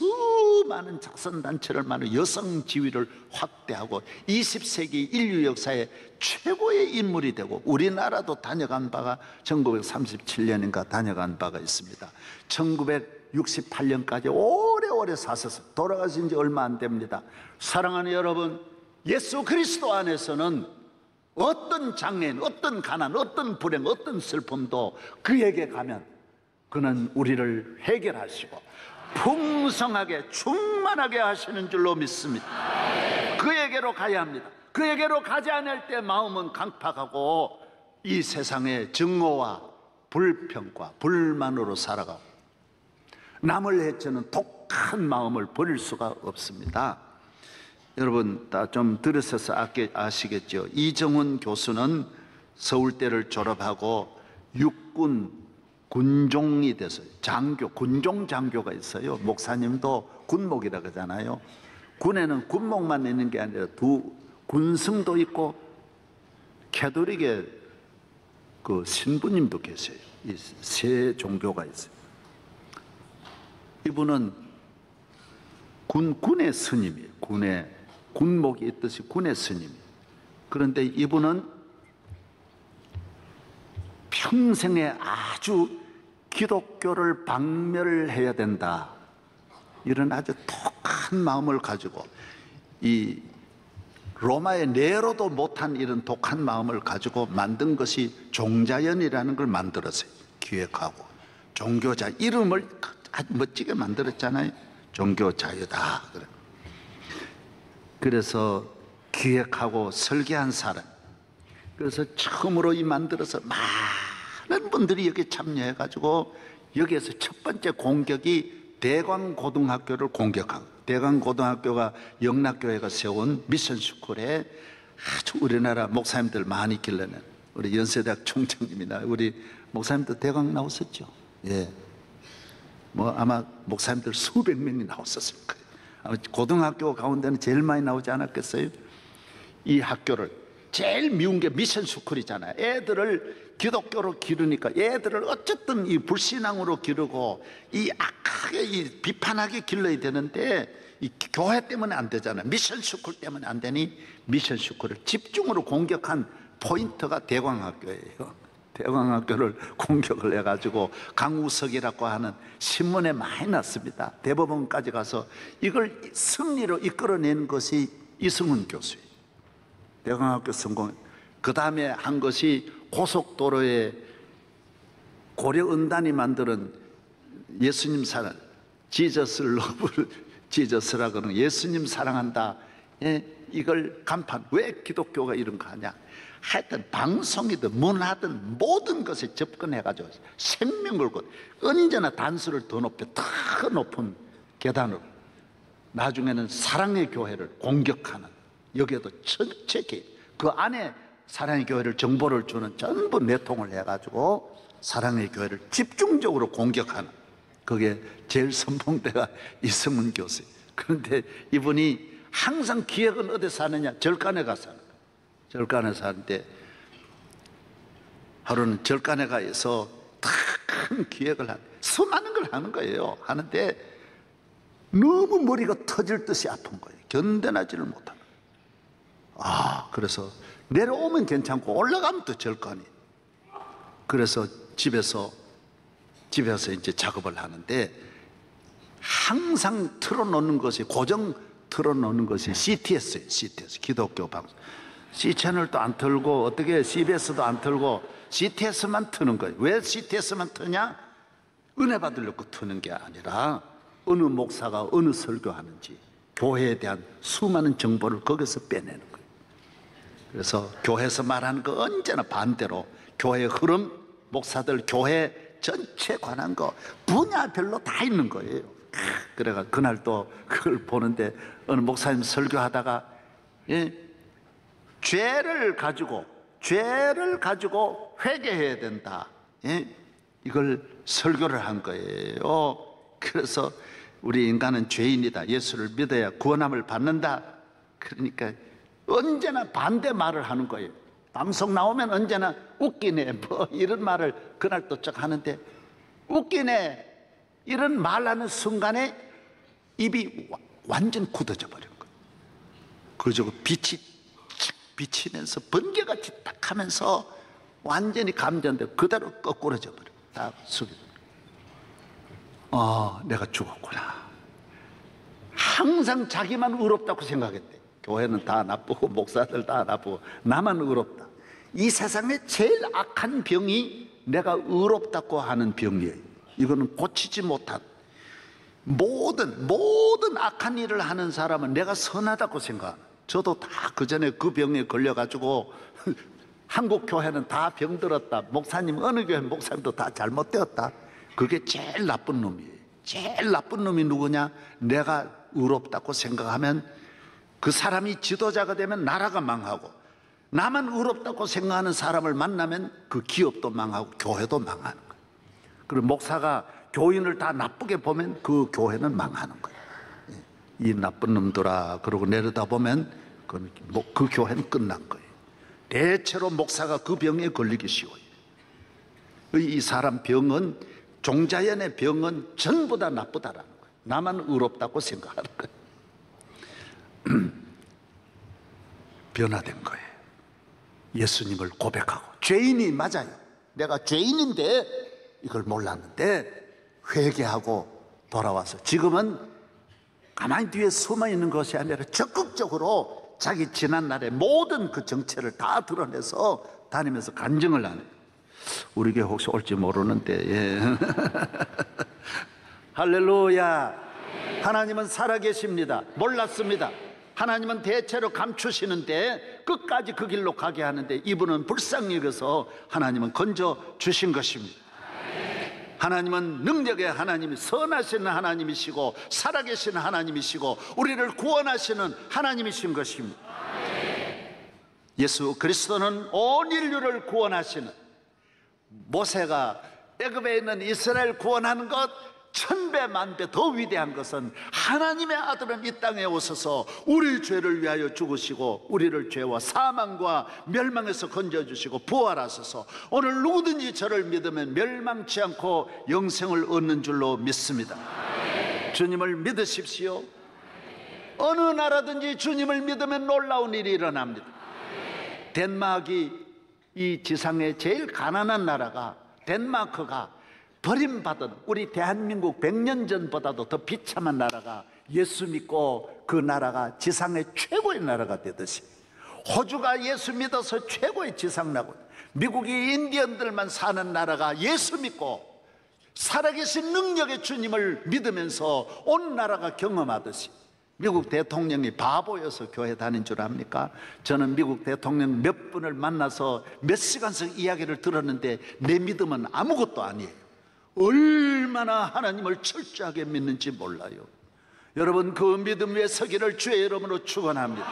수많은 작성단체를 많은 여성 지위를 확대하고 20세기 인류 역사의 최고의 인물이 되고, 우리나라도 다녀간 바가 1937년인가 다녀간 바가 있습니다. 1968년까지 오래오래 사셨어요. 돌아가신 지 얼마 안 됩니다. 사랑하는 여러분, 예수 그리스도 안에서는 어떤 장애인, 어떤 가난, 어떤 불행, 어떤 슬픔도 그에게 가면 그는 우리를 해결하시고 풍성하게 충만하게 하시는 줄로 믿습니다. 그에게로 가야 합니다. 그에게로 가지 않을 때 마음은 강팍하고 이 세상의 증오와 불평과 불만으로 살아가고 남을 해치는 독한 마음을 버릴 수가 없습니다. 여러분 다 좀 들으셔서 아시겠죠? 이정훈 교수는 서울대를 졸업하고 육군 군종이 됐어요. 장교, 군종 장교가 있어요. 목사님도 군목이라 그러잖아요. 군에는 군목만 있는 게 아니라 군승도 있고 캐톨릭의 그 신부님도 계세요. 이 세 종교가 있어요. 이분은 군의 스님이에요. 군목이 있듯이 군의 스님이에요. 그런데 이분은 평생에 아주 기독교를 박멸해야 된다, 이런 아주 독한 마음을 가지고, 이 로마의 네로도 못한 이런 독한 마음을 가지고 만든 것이 종자연이라는 걸 만들었어요. 기획하고 종교자 이름을 아주 멋지게 만들었잖아요. 종교자유다. 그래서 기획하고 설계한 사람, 그래서 처음으로 이 만들어서 많은 분들이 여기 참여해가지고 여기에서 첫 번째 공격이 대광고등학교를 공격하고, 대광고등학교가 영락교회가 세운 미션스쿨에 아주 우리나라 목사님들 많이 길러낸 우리 연세대학 총장님이나 우리 목사님도 대광 나왔었죠. 예, 뭐 아마 목사님들 수백 명이 나왔었을 거예요. 아마 고등학교 가운데는 제일 많이 나오지 않았겠어요? 이 학교를 제일 미운 게 미션스쿨이잖아요. 애들을 기독교로 기르니까 애들을 어쨌든 이 불신앙으로 기르고 이 악하게 이 비판하게 길러야 되는데 이 교회 때문에 안 되잖아요. 미션스쿨 때문에 안 되니 미션스쿨을 집중으로 공격한 포인트가 대광학교예요. 대광학교를 공격을 해가지고 강우석이라고 하는 신문에 많이 났습니다. 대법원까지 가서 이걸 승리로 이끌어낸 것이 이승훈 교수예요. 대광학교 성공. 그 다음에 한 것이 고속도로에 고려은단이 만드는 예수님 사랑, 지저스 러브 지저스라고 하는 예수님 사랑한다. 예, 이걸 간판. 왜 기독교가 이런 거 하냐? 하여튼 방송이든 문화든 모든 것에 접근해가지고 생명 걸고 언제나 단수를 더 높여 더 높은 계단으로 나중에는 사랑의 교회를 공격하는, 여기에도 전체 그 안에 사랑의 교회를 정보를 주는 전부 내통을 해가지고 사랑의 교회를 집중적으로 공격하는, 그게 제일 선봉대가 이승훈 교수예요. 그런데 이분이 항상 기획은 어디서 하느냐? 절간에 가서 하는 거예요. 절간에 사는데 하루는 절간에 가서 큰 기획을 수많은 걸 하는 거예요. 하는데 너무 머리가 터질 듯이 아픈 거예요. 견뎌내지를 못하는 거예요. 그래서 내려오면 괜찮고 올라가면 또 절간이. 그래서 집에서 이제 작업을 하는데 항상 틀어놓는 것이, 고정 틀어놓는 것이 CTS예요. CTS, 기독교 방송. C채널도 안 틀고 어떻게 CBS도 안 틀고 CTS만 트는 거예요. 왜 CTS만 트냐? 은혜 받으려고 트는 게 아니라 어느 목사가 어느 설교하는지 교회에 대한 수많은 정보를 거기서 빼내는 거예요. 그래서 교회에서 말하는 거 언제나 반대로 교회의 흐름, 목사들 교회 전체 관한 거 분야별로 다 있는 거예요. 그래가 그날 또 그걸 보는데 어느 목사님 설교하다가 죄를 가지고 회개해야 된다. 이걸 설교를 한 거예요. 그래서 우리 인간은 죄인이다. 예수를 믿어야 구원함을 받는다. 그러니까 언제나 반대 말을 하는 거예요. 방송 나오면 언제나 웃기네 뭐 이런 말을 그날 또 쭉 하는데, 웃기네 이런 말하는 순간에 입이 완전 굳어져 버린 거예요. 그리고 빛이 착 비치면서 번개같이 딱 하면서 완전히 감전돼 그대로 거꾸러져 버려요. 딱 숙여. 내가 죽었구나. 항상 자기만 의롭다고 생각했대. 교회는 다 나쁘고 목사들 다 나쁘고 나만 의롭다. 이 세상에 제일 악한 병이 내가 의롭다고 하는 병이에요. 이거는 고치지 못한 모든 악한 일을 하는 사람은 내가 선하다고 생각합니다. 저도 다 그전에 그 병에 걸려가지고 한국 교회는 다 병들었다. 목사님 어느 교회 목사님도 다 잘못되었다. 그게 제일 나쁜 놈이에요. 제일 나쁜 놈이 누구냐? 내가 의롭다고 생각하면 그 사람이 지도자가 되면 나라가 망하고, 나만 의롭다고 생각하는 사람을 만나면 그 기업도 망하고 교회도 망하는 거예요. 그리고 목사가 교인을 다 나쁘게 보면 그 교회는 망하는 거예요. 이 나쁜 놈들아 그러고 내려다보면 그 교회는 끝난 거예요. 대체로 목사가 그 병에 걸리기 쉬워요. 이 사람 병은, 종자연의 병은 전부 다 나쁘다라는 거예요. 나만 의롭다고 생각하는 거예요. 변화된 거예요. 예수님을 고백하고, 죄인이 맞아요. 내가 죄인인데 이걸 몰랐는데 회개하고 돌아와서 지금은 가만히 뒤에 숨어 있는 것이 아니라 적극적으로 자기 지난날의 모든 그 정체를 다 드러내서 다니면서 간증을 하는. 우리 교회 혹시 올지 모르는데, 예. 할렐루야. 하나님은 살아계십니다. 몰랐습니다. 하나님은 대체로 감추시는데 끝까지 그 길로 가게 하는데, 이분은 불쌍히 여겨서 하나님은 건져 주신 것입니다. 하나님은 능력의 하나님이, 선하시는 하나님이시고 살아계시는 하나님이시고 우리를 구원하시는 하나님이신 것입니다. 예수 그리스도는 온 인류를 구원하시는, 모세가 애굽에 있는 이스라엘 구원하는 것 1000배 만배 더 위대한 것은, 하나님의 아들은 이 땅에 오셔서 우리 죄를 위하여 죽으시고 우리를 죄와 사망과 멸망에서 건져주시고 부활하셔서 오늘 누구든지 저를 믿으면 멸망치 않고 영생을 얻는 줄로 믿습니다. 주님을 믿으십시오. 어느 나라든지 주님을 믿으면 놀라운 일이 일어납니다. 덴마크이 이 지상의 제일 가난한 나라가, 덴마크가 버림받은 우리 대한민국 100년 전보다도 더 비참한 나라가 예수 믿고 그 나라가 지상의 최고의 나라가 되듯이, 호주가 예수 믿어서 최고의 지상나고, 미국이 인디언들만 사는 나라가 예수 믿고 살아계신 능력의 주님을 믿으면서 온 나라가 경험하듯이, 미국 대통령이 바보여서 교회 다닌 줄 압니까? 저는 미국 대통령 몇 분을 만나서 몇 시간씩 이야기를 들었는데 내 믿음은 아무것도 아니에요. 얼마나 하나님을 철저하게 믿는지 몰라요. 여러분, 그 믿음 위에 서기를 주의 이름으로 축원합니다.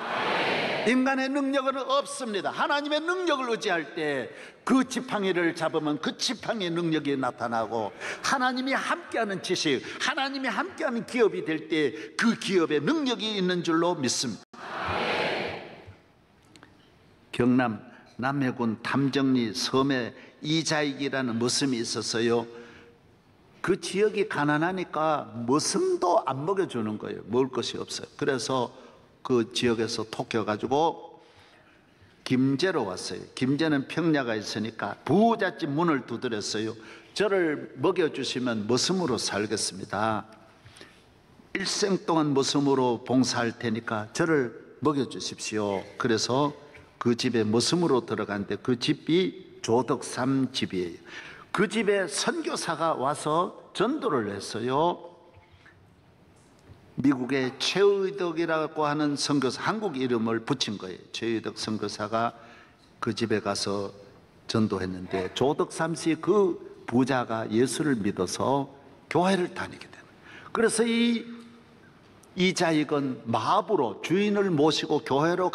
인간의 능력은 없습니다. 하나님의 능력을 의지할 때 그 지팡이를 잡으면 그 지팡이의 능력이 나타나고, 하나님이 함께하는 지식, 하나님이 함께하는 기업이 될 때 그 기업에 능력이 있는 줄로 믿습니다. 경남 남해군 담정리 섬에 이자익이라는 머슴이 있었어요. 그 지역이 가난하니까 머슴도 안 먹여주는 거예요. 먹을 것이 없어요. 그래서 그 지역에서 토껴가지고 김제로 왔어요. 김제는 평야가 있으니까 부잣집 문을 두드렸어요. 저를 먹여주시면 머슴으로 살겠습니다. 일생 동안 머슴으로 봉사할 테니까 저를 먹여주십시오. 그래서 그 집에 머슴으로 들어갔는데 그 집이 조덕삼 집이에요. 그 집에 선교사가 와서 전도를 했어요. 미국의 최의덕이라고 하는 선교사, 한국 이름을 붙인 거예요. 최의덕 선교사가 그 집에 가서 전도했는데, 조덕삼 씨 그 부자가 예수를 믿어서 교회를 다니게 되는 거예요. 그래서 이자익은 마합으로 주인을 모시고 교회로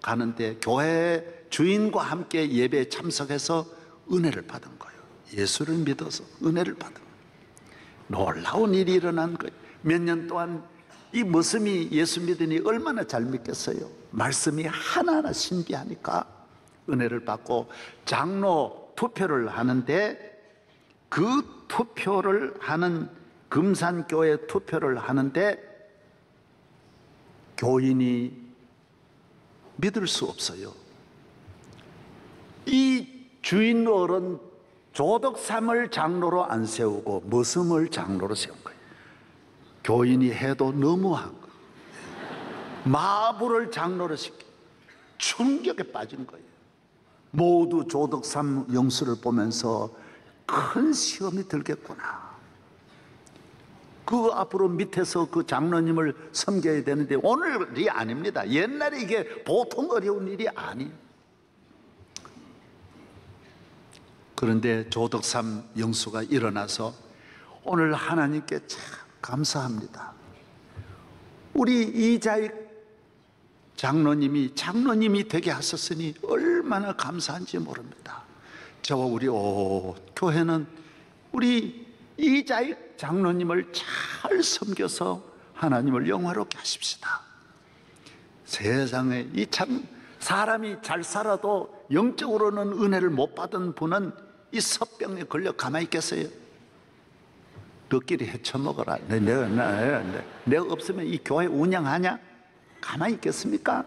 가는데, 교회 주인과 함께 예배에 참석해서 은혜를 받은 거예요. 예수를 믿어서 은혜를 받은 거예요. 놀라운 일이 일어난 거예요. 몇 년 동안 이 머슴이 예수 믿으니 얼마나 잘 믿겠어요. 말씀이 하나하나 신비하니까 은혜를 받고 장로 투표를 하는데, 그 투표를 하는 금산교회 투표를 하는데 교인이 믿을 수 없어요. 이 주인 어른 조덕삼을 장로로 안 세우고 머슴을 장로로 세운 거예요. 교인이 해도 너무한 거예요. 마부를 장로로 시켜 충격에 빠진 거예요. 모두 조덕삼 영수를 보면서 큰 시험이 들겠구나. 그 앞으로 밑에서 그 장로님을 섬겨야 되는데 오늘이 아닙니다. 옛날에 이게 보통 어려운 일이 아니에요. 그런데 조덕삼 영수가 일어나서 오늘 하나님께 참 감사합니다. 우리 이자익 장로님이 되게 하셨으니 얼마나 감사한지 모릅니다. 저와 우리 교회는 우리 이자익 장로님을 잘 섬겨서 하나님을 영화롭게 하십시다. 세상에 이 참 사람이 잘 살아도 영적으로는 은혜를 못 받은 분은 이 섭병에 걸려 가만히 있겠어요? 너끼리 헤쳐먹어라. 내가 없으면 이 교회 운영하냐? 가만히 있겠습니까?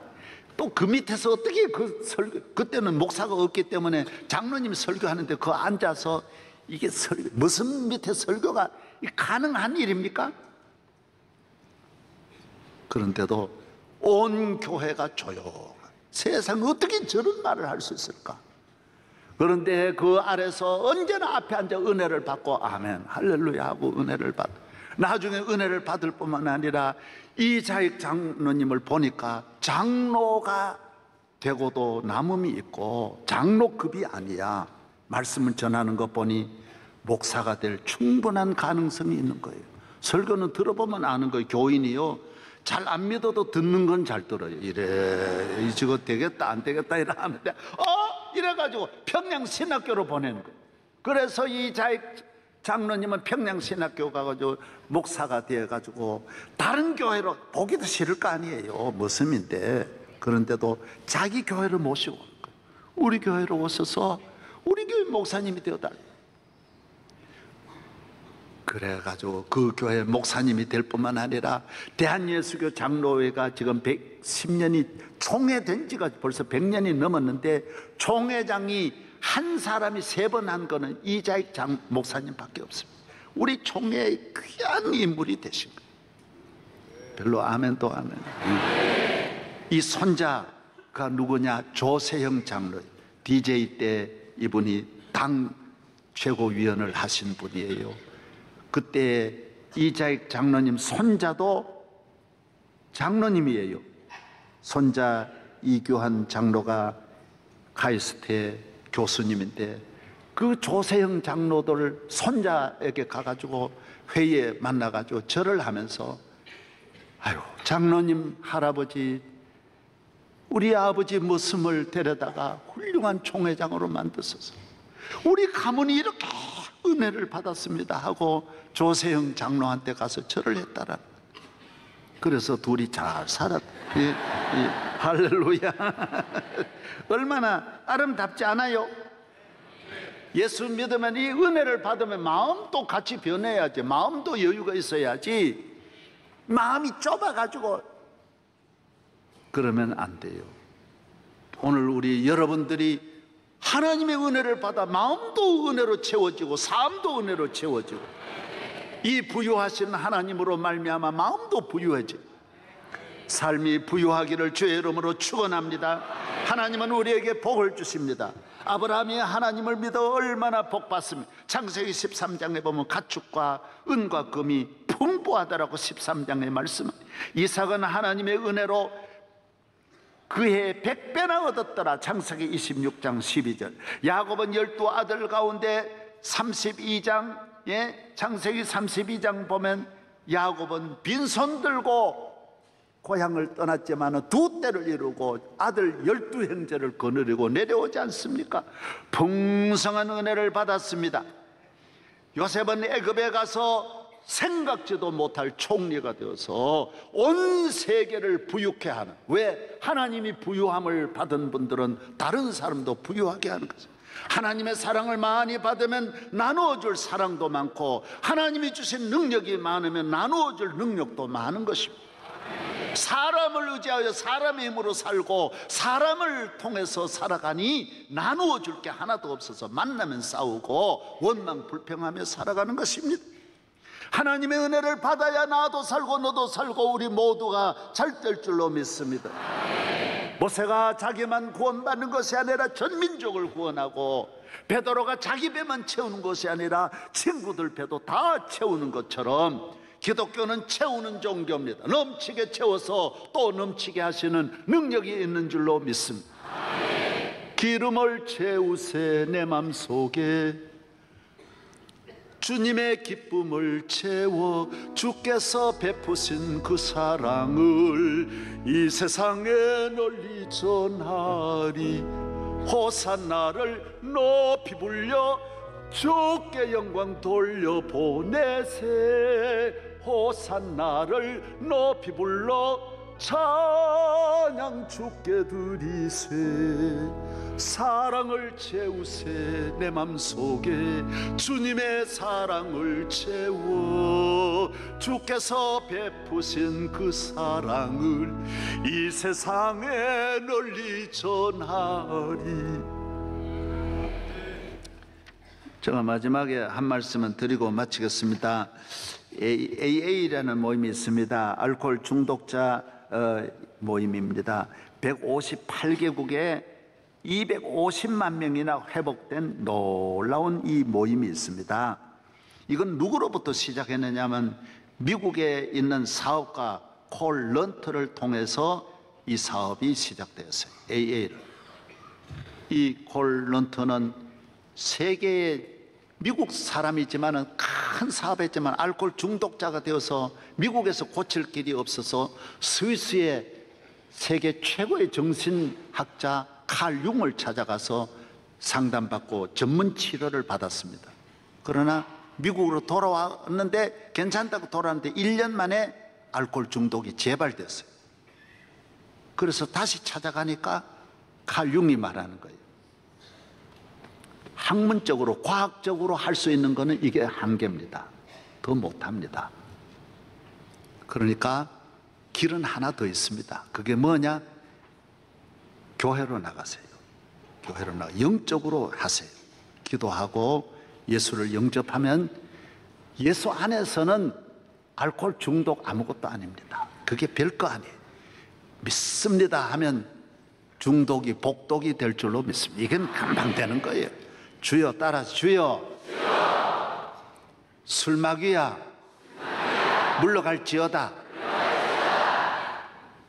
또 그 밑에서 어떻게 그 설교, 그때는 목사가 없기 때문에 장로님 설교하는데 그 앉아서 이게 무슨 밑에 설교가 가능한 일입니까? 그런데도 온 교회가 조용. 세상 어떻게 저런 말을 할 수 있을까? 그런데 그 아래서 언제나 앞에 앉아 은혜를 받고 아멘 할렐루야 하고 은혜를 받. 나중에 은혜를 받을 뿐만 아니라 이자익 장로님을 보니까 장로가 되고도 남음이 있고 장로급이 아니야. 말씀을 전하는 것 보니 목사가 될 충분한 가능성이 있는 거예요. 설교는 들어보면 아는 거예요. 교인이요, 잘 안 믿어도 듣는 건 잘 들어요. 이래 저거 되겠다 안 되겠다 이러는데 이래가지고 평양신학교로 보내는 거예요. 그래서 이자익 장로님은 평양신학교 가가지고 목사가 되어가지고 다른 교회로 보기도 싫을 거 아니에요. 머슴인데. 그런데도 자기 교회를 모시고 오는 거예요. 우리 교회로 오셔서 우리 교회 목사님이 되어달라. 그래가지고 그 교회 목사님이 될 뿐만 아니라 대한예수교 장로회가 지금 110년이 총회된 지가 벌써 100년이 넘었는데 총회장이 한 사람이 3번 한 거는 이자익 목사님밖에 없습니다. 우리 총회의 귀한 인물이 되신 거예요. 별로 아멘도 아멘. 이 손자가 누구냐? 조세형 장로. DJ 때 이분이 당 최고위원을 하신 분이에요. 그때 이자익 장로님 손자도 장로님이에요. 손자 이규환 장로가 카이스트의 교수님인데 그 조세형 장로들 손자에게 가가지고 회의에 만나가지고 절을 하면서 아유 장로님 할아버지 우리 아버지 머슴을 데려다가 훌륭한 총회장으로 만드셔서 우리 가문이 이렇게 은혜를 받았습니다 하고 조세형 장로한테 가서 절을 했다라. 그래서 둘이 잘 살았다. 할렐루야. 얼마나 아름답지 않아요? 예수 믿으면 이 은혜를 받으면 마음도 같이 변해야지. 마음도 여유가 있어야지. 마음이 좁아가지고 그러면 안 돼요. 오늘 우리 여러분들이 하나님의 은혜를 받아 마음도 은혜로 채워지고 삶도 은혜로 채워지고 이 부유하신 하나님으로 말미암아 마음도 부유해져. 삶이 부유하기를 주의 이름으로 축원합니다. 하나님은 우리에게 복을 주십니다. 아브라함이 하나님을 믿어 얼마나 복받습니까? 창세기 13장에 보면 가축과 은과 금이 풍부하다라고 13장에 말씀합니다. 이삭은 하나님의 은혜로 그해 100배나 얻었더라. 창세기 26장 12절. 야곱은 12아들 가운데 32장에 창세기 32장 보면 야곱은 빈손 들고 고향을 떠났지만 두 때를 이루고 아들 12형제를 거느리고 내려오지 않습니까? 풍성한 은혜를 받았습니다. 요셉은 애굽에 가서 생각지도 못할 총리가 되어서 온 세계를 부유케 하는, 왜? 하나님이 부유함을 받은 분들은 다른 사람도 부유하게 하는 거죠. 하나님의 사랑을 많이 받으면 나누어줄 사랑도 많고, 하나님이 주신 능력이 많으면 나누어줄 능력도 많은 것입니다. 사람을 의지하여 사람의 힘으로 살고 사람을 통해서 살아가니 나누어줄 게 하나도 없어서 만나면 싸우고 원망 불평하며 살아가는 것입니다. 하나님의 은혜를 받아야 나도 살고 너도 살고 우리 모두가 잘 될 줄로 믿습니다. 모세가 자기만 구원받는 것이 아니라 전 민족을 구원하고, 베드로가 자기 배만 채우는 것이 아니라 친구들 배도 다 채우는 것처럼 기독교는 채우는 종교입니다. 넘치게 채워서 또 넘치게 하시는 능력이 있는 줄로 믿습니다. 기름을 채우세 내 맘속에, 주님의 기쁨을 채워 주께서 베푸신 그 사랑을 이 세상에 널리 전하리. 호산나를 높이 불려 주께 영광 돌려보내세. 호산나를 높이 불러 찬양 주께 드리세. 사랑을 채우세 내 맘속에, 주님의 사랑을 채워 주께서 베푸신 그 사랑을 이 세상에 널리 전하리. 제가 마지막에 한 말씀은 드리고 마치겠습니다. AA라는 모임이 있습니다. 알코올 중독자 모임입니다. 158개국에 250만 명이나 회복된 놀라운 이 모임이 있습니다. 이건 누구로부터 시작했느냐면 미국에 있는 사업가 콜 런트를 통해서 이 사업이 시작되었어요. AA를. 이 콜 런트는 세계의 미국 사람이지만 큰 사업했지만 알코올 중독자가 되어서 미국에서 고칠 길이 없어서 스위스의 세계 최고의 정신학자 칼 융을 찾아가서 상담받고 전문 치료를 받았습니다. 그러나 미국으로 돌아왔는데 괜찮다고 돌아왔는데 1년 만에 알코올 중독이 재발됐어요. 그래서 다시 찾아가니까 칼 융이 말하는 거예요. 학문적으로 과학적으로 할 수 있는 거는 이게 한계입니다. 더 못합니다. 그러니까 길은 하나 더 있습니다. 그게 뭐냐? 교회로 나가세요. 교회로 나가 영적으로 하세요. 기도하고 예수를 영접하면 예수 안에서는 알코올 중독 아무것도 아닙니다. 그게 별거 아니에요. 믿습니다 하면 중독이 복독이 될 줄로 믿습니다. 이건 금방 되는 거예요. 주여 따라서 주여, 술마귀야 물러갈지어다.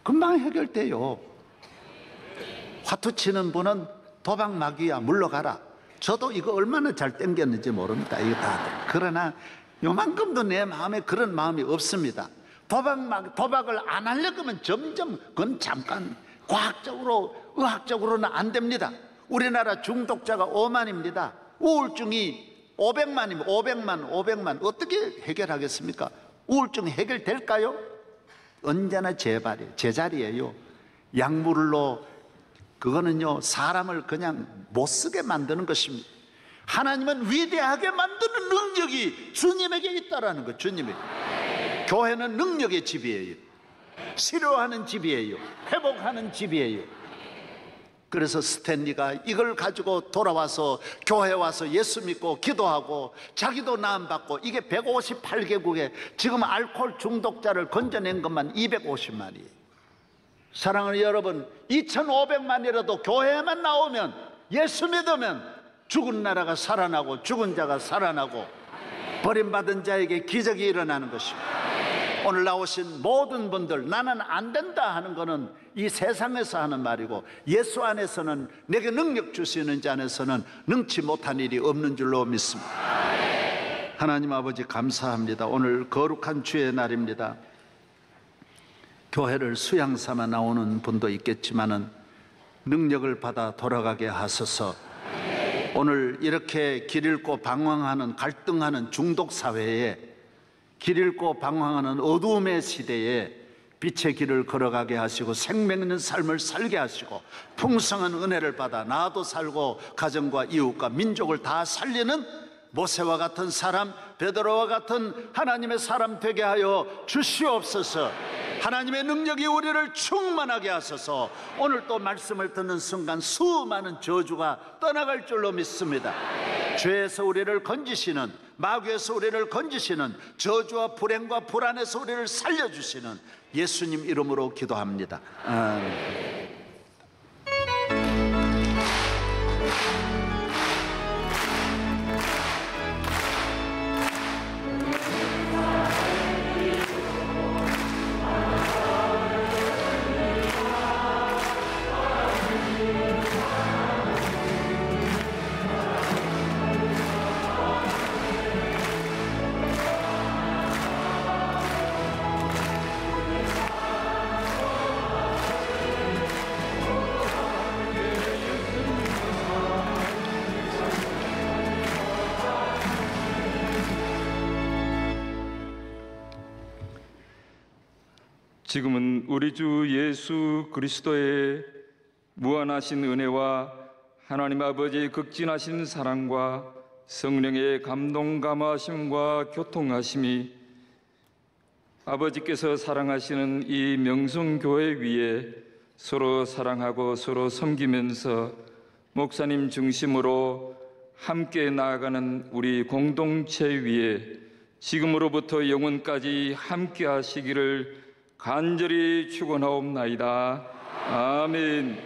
금방 해결돼요. 화투 치는 분은 도박마귀야 물러가라. 저도 이거 얼마나 잘 땡겼는지 모릅니다. 이거 다. 그러나 요만큼도 내 마음에 그런 마음이 없습니다. 도박을 안 하려고 하면 점점 그건 잠깐 과학적으로 의학적으로는 안 됩니다. 우리나라 중독자가 5만입니다. 우울증이 500만이면 500만 어떻게 해결하겠습니까? 우울증 해결될까요? 언제나 제자리예요. 약물로 그거는요 사람을 그냥 못 쓰게 만드는 것입니다. 하나님은 위대하게 만드는 능력이 주님에게 있다라는 거. 주님에게. 교회는 능력의 집이에요. 치료하는 집이에요. 회복하는 집이에요. 그래서 스탠리가 이걸 가지고 돌아와서 교회 와서 예수 믿고 기도하고 자기도 나음받고, 이게 158개국에 지금 알코올 중독자를 건져낸 것만 250만이에요. 사랑하는 여러분, 2500만이라도 교회에만 나오면, 예수 믿으면 죽은 나라가 살아나고 죽은 자가 살아나고 버림받은 자에게 기적이 일어나는 것입니다. 오늘 나오신 모든 분들, 나는 안 된다 하는 거는 이 세상에서 하는 말이고, 예수 안에서는, 내게 능력 주시는 자 안에서는 능치 못한 일이 없는 줄로 믿습니다. 하나님 아버지 감사합니다. 오늘 거룩한 주의 날입니다. 교회를 수양 삼아 나오는 분도 있겠지만은 능력을 받아 돌아가게 하소서. 오늘 이렇게 길 잃고 방황하는, 갈등하는 중독 사회에, 길 잃고 방황하는 어두움의 시대에 빛의 길을 걸어가게 하시고 생명 있는 삶을 살게 하시고 풍성한 은혜를 받아 나도 살고 가정과 이웃과 민족을 다 살리는 모세와 같은 사람, 베드로와 같은 하나님의 사람 되게 하여 주시옵소서. 하나님의 능력이 우리를 충만하게 하소서. 오늘 또 말씀을 듣는 순간 수많은 저주가 떠나갈 줄로 믿습니다. 죄에서 우리를 건지시는, 마귀에서 우리를 건지시는, 저주와 불행과 불안에서 우리를 살려주시는 예수님 이름으로 기도합니다. 아멘. 지금은 우리 주 예수 그리스도의 무한하신 은혜와 하나님 아버지의 극진하신 사랑과 성령의 감동 감화하심과 교통하심이 아버지께서 사랑하시는 이 명성교회 위에 서로 사랑하고 서로 섬기면서 목사님 중심으로 함께 나아가는 우리 공동체 위에 지금으로부터 영원까지 함께 하시기를 간절히 축원하옵나이다. 아멘.